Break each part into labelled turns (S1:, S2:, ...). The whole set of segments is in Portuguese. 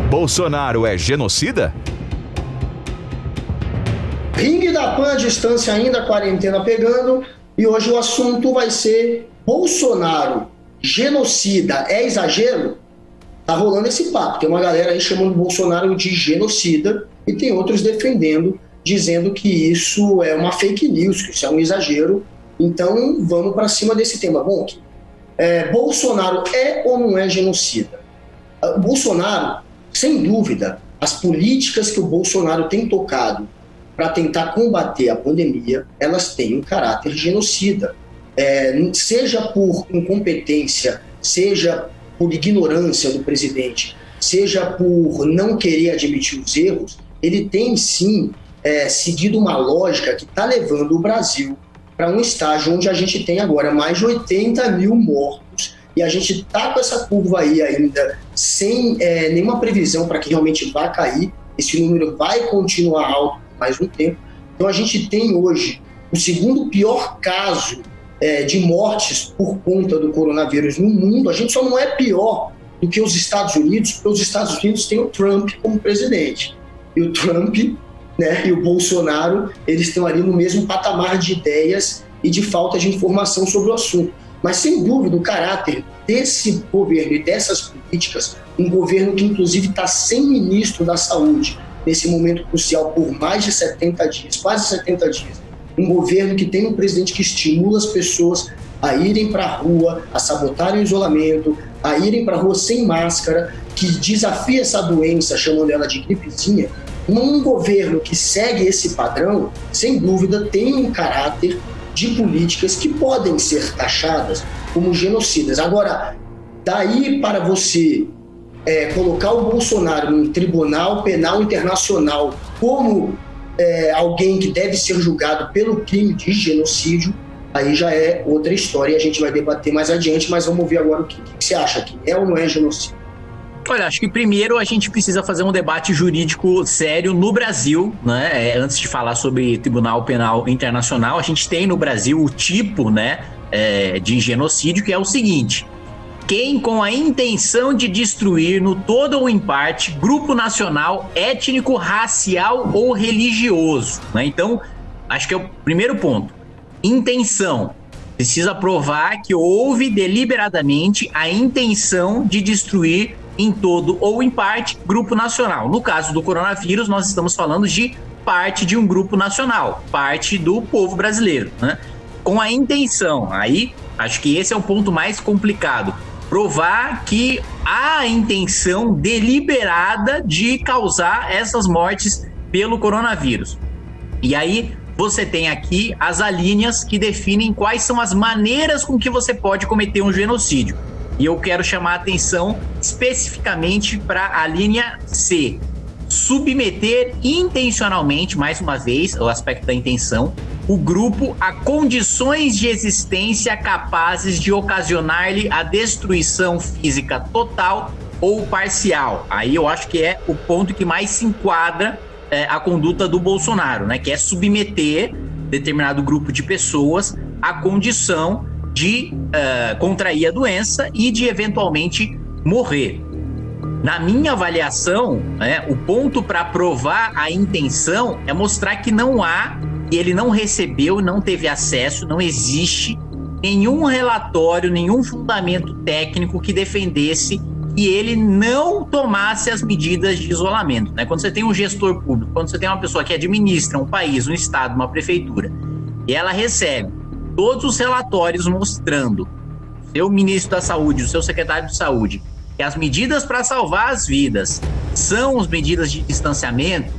S1: Bolsonaro é genocida?
S2: Ringue da Pan à distância ainda, a quarentena pegando, e hoje o assunto vai ser Bolsonaro, genocida, é exagero? Tá rolando esse papo, tem uma galera aí chamando Bolsonaro de genocida e tem outros defendendo, dizendo que isso é uma fake news, que isso é um exagero. Então vamos para cima desse tema. Bom, Bolsonaro é ou não é genocida? Bolsonaro, sem dúvida, as políticas que o Bolsonaro tem tocado para tentar combater a pandemia, elas têm um caráter genocida. Seja por incompetência, seja por ignorância do presidente, seja por não querer admitir os erros, ele tem sim seguido uma lógica que está levando o Brasil para um estágio onde a gente tem agora mais de 80 mil mortos e a gente está com essa curva aí ainda sem nenhuma previsão para que realmente vá cair. Esse número vai continuar alto por mais um tempo. Então a gente tem hoje o segundo pior caso de mortes por conta do coronavírus no mundo. A gente só não é pior do que os Estados Unidos, porque os Estados Unidos têm o Trump como presidente. E o Trump, né, e o Bolsonaro, eles estão ali no mesmo patamar de ideias e de falta de informação sobre o assunto. Mas, sem dúvida, o caráter desse governo e dessas políticas, um governo que, inclusive, está sem ministro da Saúde nesse momento crucial por mais de 70 dias, quase 70 dias, um governo que tem um presidente que estimula as pessoas a irem para a rua, a sabotarem o isolamento, a irem para a rua sem máscara, que desafia essa doença, chamando ela de gripezinha. Um governo que segue esse padrão, sem dúvida, tem um caráter de políticas que podem ser taxadas como genocidas. Agora, daí para você colocar o Bolsonaro num tribunal penal internacional como alguém que deve ser julgado pelo crime de genocídio, aí já é outra história e a gente vai debater mais adiante, mas vamos ver agora o que você acha, que é ou não é genocídio.
S3: Olha, acho que primeiro a gente precisa fazer um debate jurídico sério no Brasil, né? Antes de falar sobre Tribunal Penal Internacional, a gente tem no Brasil o tipo, né, de genocídio, que é o seguinte: quem com a intenção de destruir no todo ou em parte grupo nacional, étnico, racial ou religioso, né? Então, acho que é o primeiro ponto. Intenção. Precisa provar que houve deliberadamente a intenção de destruir em todo ou em parte grupo nacional. No caso do coronavírus, nós estamos falando de parte de um grupo nacional, parte do povo brasileiro, né? Com a intenção. Aí, acho que esse é o ponto mais complicado. Provar que há a intenção deliberada de causar essas mortes pelo coronavírus. E aí, você tem aqui as alíneas que definem quais são as maneiras com que você pode cometer um genocídio. E eu quero chamar a atenção especificamente para a linha C. Submeter intencionalmente, mais uma vez, o aspecto da intenção, o grupo a condições de existência capazes de ocasionar-lhe a destruição física total ou parcial. Aí eu acho que é o ponto que mais se enquadra a conduta do Bolsonaro, né? Que é submeter determinado grupo de pessoas à condição de contrair a doença e de eventualmente morrer. Na minha avaliação, né, o ponto para provar a intenção é mostrar que não há, e ele não recebeu, não teve acesso, não existe nenhum relatório, nenhum fundamento técnico que defendesse que ele não tomasse as medidas de isolamento, né? Quando você tem um gestor público, quando você tem uma pessoa que administra um país, um estado, uma prefeitura, e ela recebe todos os relatórios mostrando, seu ministro da Saúde, o seu secretário de Saúde, que as medidas para salvar as vidas são as medidas de distanciamento,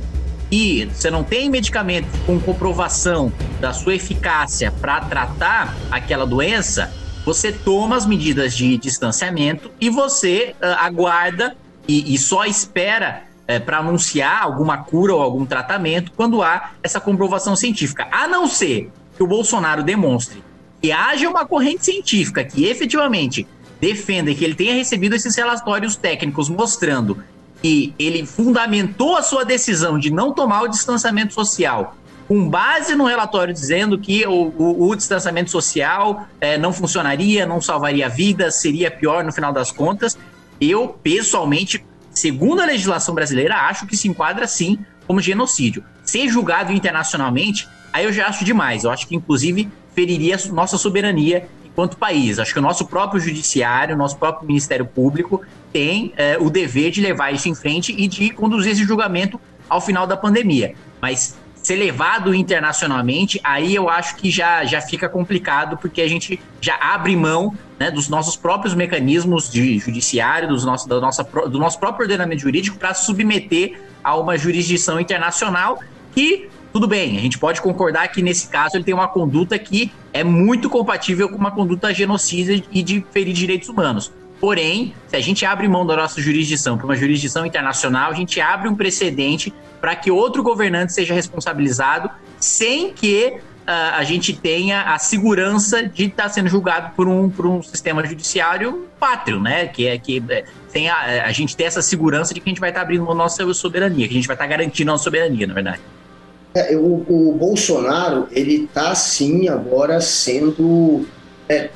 S3: e você não tem medicamento com comprovação da sua eficácia para tratar aquela doença, você toma as medidas de distanciamento e você aguarda e só espera para anunciar alguma cura ou algum tratamento quando há essa comprovação científica. A não ser que o Bolsonaro demonstre que haja uma corrente científica que efetivamente defenda que ele tenha recebido esses relatórios técnicos mostrando que ele fundamentou a sua decisão de não tomar o distanciamento social com base no relatório dizendo que o distanciamento social não funcionaria, não salvaria vidas, seria pior no final das contas. Eu, pessoalmente, segundo a legislação brasileira, acho que se enquadra sim como genocídio. Ser julgado internacionalmente, aí eu já acho demais. Eu acho que, inclusive, feriria nossa soberania enquanto país. Acho que o nosso próprio judiciário, o nosso próprio Ministério Público tem o dever de levar isso em frente e de conduzir esse julgamento ao final da pandemia. Mas ser levado internacionalmente, aí eu acho que já fica complicado, porque a gente já abre mão, né, dos nossos próprios mecanismos de judiciário, do nosso próprio ordenamento jurídico, para submeter a uma jurisdição internacional que, tudo bem, a gente pode concordar que nesse caso ele tem uma conduta que é muito compatível com uma conduta genocida e de ferir direitos humanos. Porém, se a gente abre mão da nossa jurisdição para uma jurisdição internacional, a gente abre um precedente para que outro governante seja responsabilizado sem que a gente tenha a segurança de estar sendo julgado por um sistema judiciário pátrio, né? Sem a gente ter essa segurança de que a gente vai estar abrindo a nossa soberania, que a gente vai estar garantindo a nossa soberania, na verdade.
S2: O Bolsonaro, ele está sim agora sendo...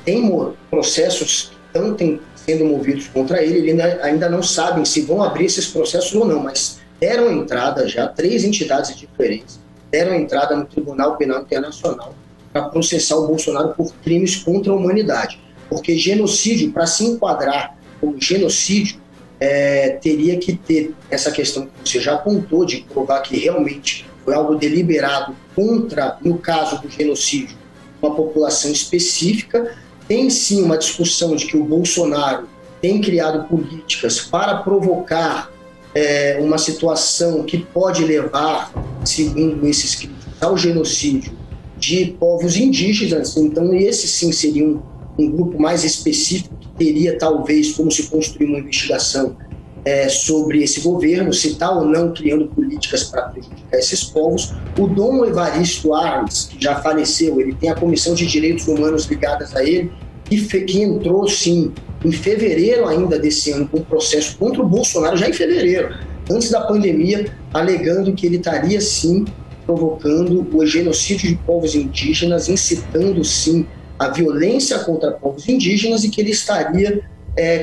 S2: tem processos que estão sendo movidos contra ele, ainda não sabem se vão abrir esses processos ou não, mas deram entrada já, 3 entidades diferentes deram entrada no Tribunal Penal Internacional para processar o Bolsonaro por crimes contra a humanidade. Porque genocídio, para se enquadrar como genocídio, teria que ter essa questão que você já apontou, de provar que realmente foi algo deliberado contra, no caso do genocídio, uma população específica. Tem sim uma discussão de que o Bolsonaro tem criado políticas para provocar uma situação que pode levar, segundo esses críticos, ao genocídio de povos indígenas. Então esse sim seria um grupo mais específico que teria talvez como se construir uma investigação sobre esse governo, se está ou não criando políticas para prejudicar esses povos. O Dom Evaristo Arnes, que já faleceu, ele tem a Comissão de Direitos Humanos ligadas a ele, que entrou, sim, em fevereiro ainda desse ano, com um processo contra o Bolsonaro, já em fevereiro, antes da pandemia, alegando que ele estaria, sim, provocando o genocídio de povos indígenas, incitando, sim, a violência contra povos indígenas e que ele estaria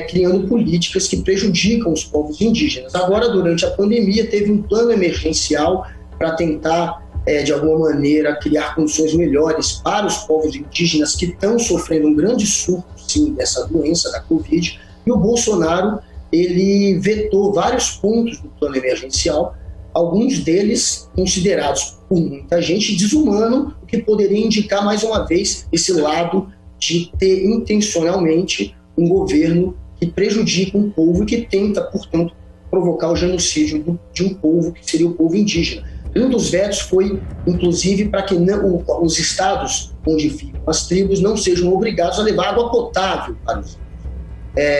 S2: criando políticas que prejudicam os povos indígenas. Agora, durante a pandemia, teve um plano emergencial para tentar, de alguma maneira, criar condições melhores para os povos indígenas que estão sofrendo um grande surto, sim, dessa doença, da Covid, e o Bolsonaro, ele vetou vários pontos do plano emergencial, alguns deles considerados por muita gente desumano, o que poderia indicar, mais uma vez, esse lado de ter intencionalmente um governo que prejudica um povo e que tenta, portanto, provocar o genocídio de um povo que seria o povo indígena. Um dos vetos foi, inclusive, para que os estados onde ficam as tribos não sejam obrigados a levar água potável para os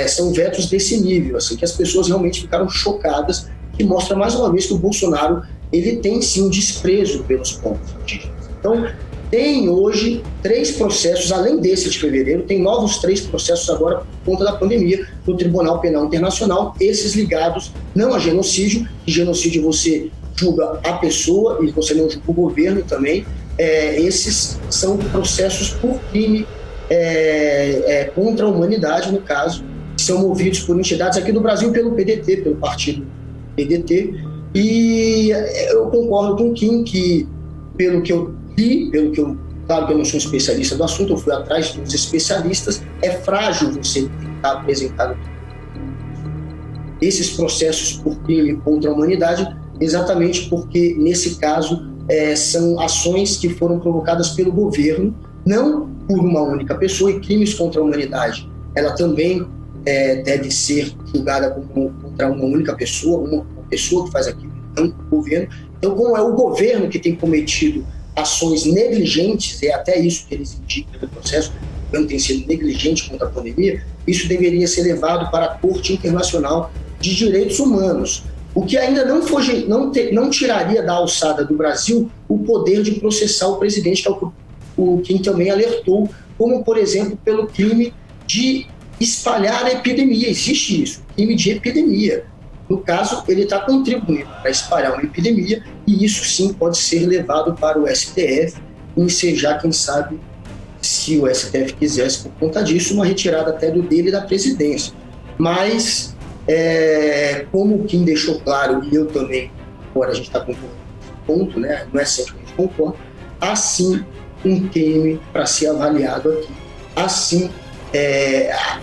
S2: são vetos desse nível, assim, que as pessoas realmente ficaram chocadas, que mostra mais uma vez que o Bolsonaro ele tem sim um desprezo pelos povos indígenas. Então, tem hoje 3 processos, além desse de fevereiro, tem novos 3 processos agora por conta da pandemia no Tribunal Penal Internacional, esses ligados não a genocídio, que genocídio você julga a pessoa e você não julga o governo também. Esses são processos por crime contra a humanidade, no caso, que são movidos por entidades aqui do Brasil pelo PDT, pelo partido PDT, e eu concordo com o Kim que, pelo que eu li, claro que eu não sou um especialista do assunto, eu fui atrás dos especialistas, é frágil você tentar apresentar esses processos por crime contra a humanidade, exatamente porque, nesse caso, são ações que foram provocadas pelo governo, não por uma única pessoa, e crimes contra a humanidade, ela também deve ser julgada contra uma única pessoa, uma pessoa que faz aquilo, não o governo. Então, como é o governo que tem cometido ações negligentes, é até isso que eles indicam no processo, o governo tem sido negligente contra a pandemia, isso deveria ser levado para a Corte Internacional de Direitos Humanos, o que ainda não tiraria da alçada do Brasil o poder de processar o presidente, que é o quem também alertou, como, por exemplo, pelo crime de espalhar a epidemia. Existe isso, crime de epidemia. No caso, ele está contribuindo para espalhar uma epidemia, e isso sim pode ser levado para o STF, e ensejar, quem sabe, se o STF quisesse, por conta disso, uma retirada até dele da presidência. Mas como o Kim deixou claro, e eu também, agora a gente está concordando nesse ponto, né? Não é sempre que a gente concorda, há sim um crime para ser avaliado aqui. Assim,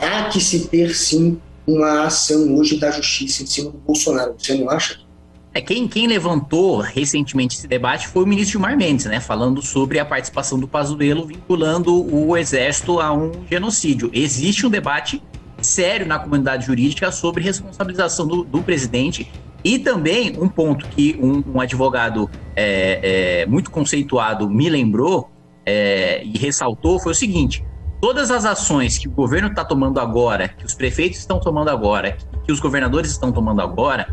S2: há que se ter sim uma ação hoje da justiça em cima do Bolsonaro. Você não acha?
S3: Quem levantou recentemente esse debate foi o ministro Gilmar Mendes, né, falando sobre a participação do Pazuello vinculando o exército a um genocídio. Existe um debate sério na comunidade jurídica sobre responsabilização do presidente, e também um ponto que um advogado muito conceituado me lembrou e ressaltou foi o seguinte: todas as ações que o governo está tomando agora, que os prefeitos estão tomando agora, que os governadores estão tomando agora,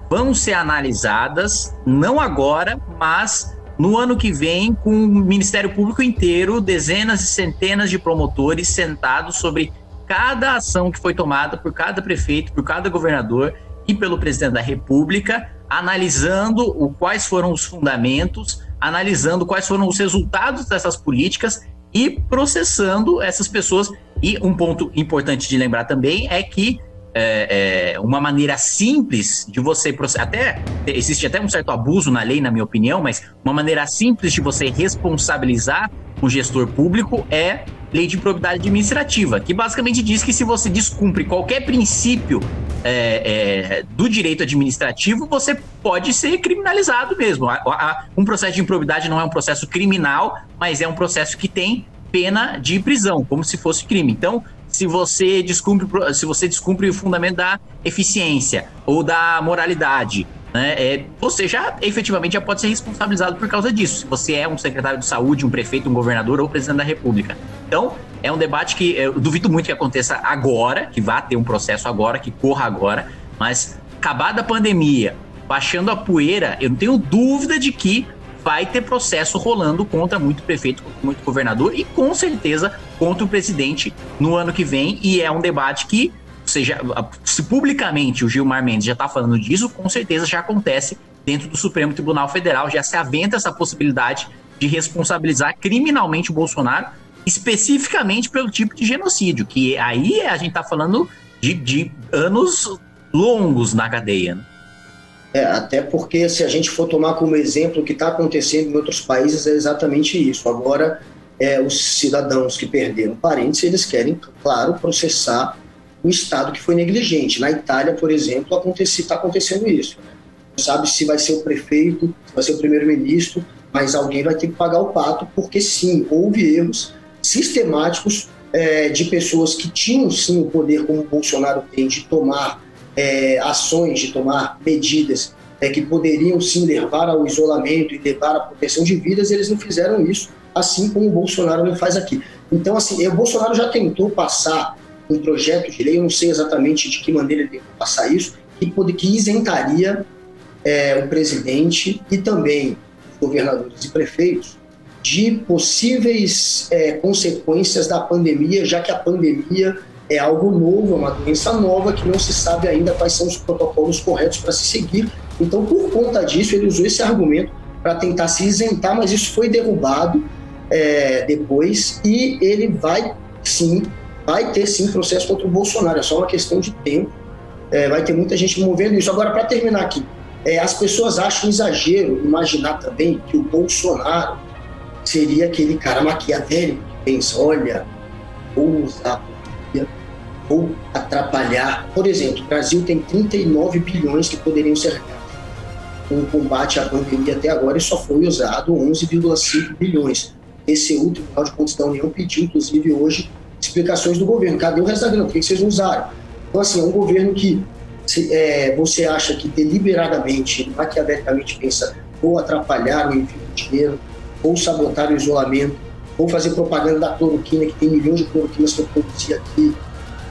S3: vão ser analisadas, não agora, mas no ano que vem, com o Ministério Público inteiro, dezenas e centenas de promotores sentados sobre cada ação que foi tomada por cada prefeito, por cada governador e pelo presidente da República, analisando quais foram os fundamentos, analisando quais foram os resultados dessas políticas e processando essas pessoas. E um ponto importante de lembrar também é que uma maneira simples de você existe até um certo abuso na lei, na minha opinião, mas uma maneira simples de você responsabilizar um gestor público é lei de improbidade administrativa, que basicamente diz que se você descumpre qualquer princípio do direito administrativo, você pode ser criminalizado mesmo. Um processo de improbidade não é um processo criminal, mas é um processo que tem pena de prisão, como se fosse crime. Então, se você descumpre o fundamento da eficiência ou da moralidade, né, você efetivamente pode ser responsabilizado por causa disso, se você é um secretário de saúde, um prefeito, um governador ou presidente da República. Então, é um debate que eu duvido muito que aconteça agora, que vá ter um processo agora, que corra agora, mas acabada a pandemia, baixando a poeira, eu não tenho dúvida de que vai ter processo rolando contra muito prefeito, contra muito governador e com certeza contra o presidente no ano que vem, e é um debate que, se publicamente o Gilmar Mendes já está falando disso, com certeza já acontece dentro do Supremo Tribunal Federal, já se aventa essa possibilidade de responsabilizar criminalmente o Bolsonaro, especificamente pelo tipo de genocídio, que aí a gente está falando de anos longos na cadeia, né?
S2: Até porque, se a gente for tomar como exemplo o que está acontecendo em outros países, é exatamente isso. Agora, os cidadãos que perderam parentes, eles querem, claro, processar o Estado que foi negligente. Na Itália, por exemplo, está acontecendo isso. Não sabe se vai ser o prefeito, se vai ser o primeiro-ministro, mas alguém vai ter que pagar o pato, porque sim, houve erros sistemáticos de pessoas que tinham sim o poder, como o Bolsonaro tem, de tomar ações, de tomar medidas que poderiam sim levar ao isolamento e levar à proteção de vidas, eles não fizeram isso, assim como o Bolsonaro não faz aqui. Então, assim, o Bolsonaro já tentou passar um projeto de lei, eu não sei exatamente de que maneira ele tentou passar isso, que isentaria o presidente e também os governadores e prefeitos de possíveis consequências da pandemia, já que a pandemia é algo novo, é uma doença nova que não se sabe ainda quais são os protocolos corretos para se seguir. Então, por conta disso, ele usou esse argumento para tentar se isentar, mas isso foi derrubado depois, e ele vai ter sim processo contra o Bolsonaro, é só uma questão de tempo, vai ter muita gente movendo isso. Agora, para terminar aqui, as pessoas acham exagero imaginar também que o Bolsonaro seria aquele cara maquiavélico que pensa, olha, vou usar ou atrapalhar. Por exemplo, o Brasil tem 39 bilhões que poderiam ser gastos com o combate à pandemia até agora, e só foi usado 11,5 bilhões. Esse o Tribunal de Contas da União pediu, inclusive hoje, explicações do governo. Cadê o resto da grana? Por que vocês não usaram? Então, assim, é um governo que você acha que deliberadamente, maquiavelicamente pensa, ou atrapalhar o envio de dinheiro, ou sabotar o isolamento, ou fazer propaganda da cloroquina, que tem milhões de cloroquinas que eu produzi aqui,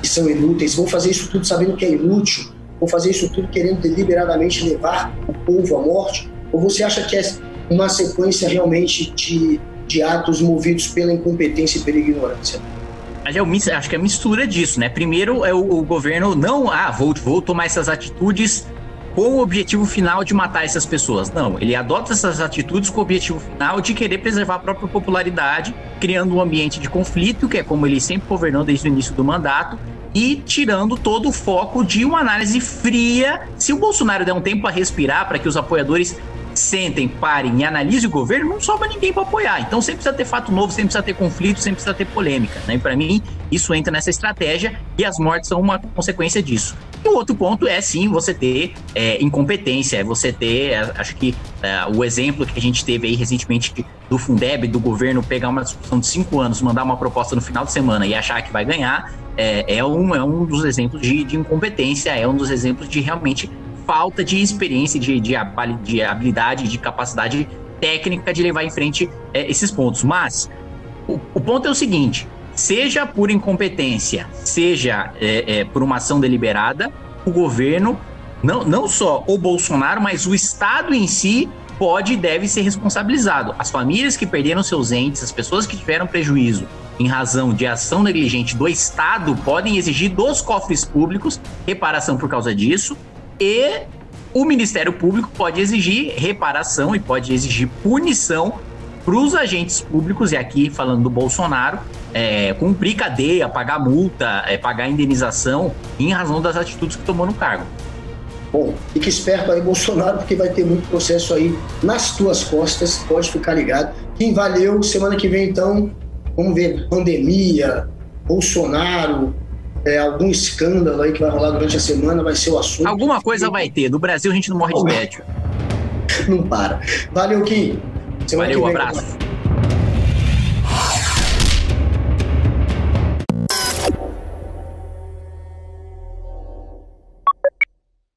S2: que são inúteis, vão fazer isso tudo sabendo que é inútil, vão fazer isso tudo querendo deliberadamente levar o povo à morte, ou você acha que é uma sequência realmente de atos movidos pela incompetência e pela ignorância?
S3: Mas acho que é a mistura disso, né? Primeiro é o governo vou tomar essas atitudes com o objetivo final de matar essas pessoas. Não, ele adota essas atitudes com o objetivo final de querer preservar a própria popularidade, criando um ambiente de conflito, que é como ele sempre governou desde o início do mandato, e tirando todo o foco de uma análise fria. Se o Bolsonaro der um tempo para respirar, para que os apoiadores sentem, parem e analisem o governo, não sobra ninguém para apoiar. Então sempre precisa ter fato novo, sempre precisa ter conflito, sempre precisa ter polêmica, né? E para mim, isso entra nessa estratégia e as mortes são uma consequência disso. E o outro ponto é, sim, você ter incompetência, é você ter, acho que o exemplo que a gente teve aí recentemente do Fundeb, do governo pegar uma discussão de 5 anos, mandar uma proposta no final de semana e achar que vai ganhar, é um dos exemplos de incompetência, é um dos exemplos de realmente falta de experiência, de habilidade, de capacidade técnica de levar em frente esses pontos. Mas o ponto é o seguinte, seja por incompetência, seja por uma ação deliberada, o governo, não só o Bolsonaro, mas o Estado em si pode e deve ser responsabilizado. As famílias que perderam seus entes, as pessoas que tiveram prejuízo em razão de ação negligente do Estado podem exigir dos cofres públicos reparação por causa disso, e o Ministério Público pode exigir reparação e pode exigir punição para os agentes públicos, e aqui falando do Bolsonaro, cumprir cadeia, pagar multa, pagar indenização em razão das atitudes que tomou no cargo.
S2: Bom, fique esperto aí, Bolsonaro, porque vai ter muito processo aí nas tuas costas, pode ficar ligado. Quem valeu, semana que vem então, vamos ver, pandemia, Bolsonaro, algum escândalo aí que vai rolar durante a semana, vai ser o assunto.
S3: Alguma coisa vai ter, do Brasil a gente não morre de tédio.
S2: Não para. Valeu, Kim.
S3: Valeu, um abraço.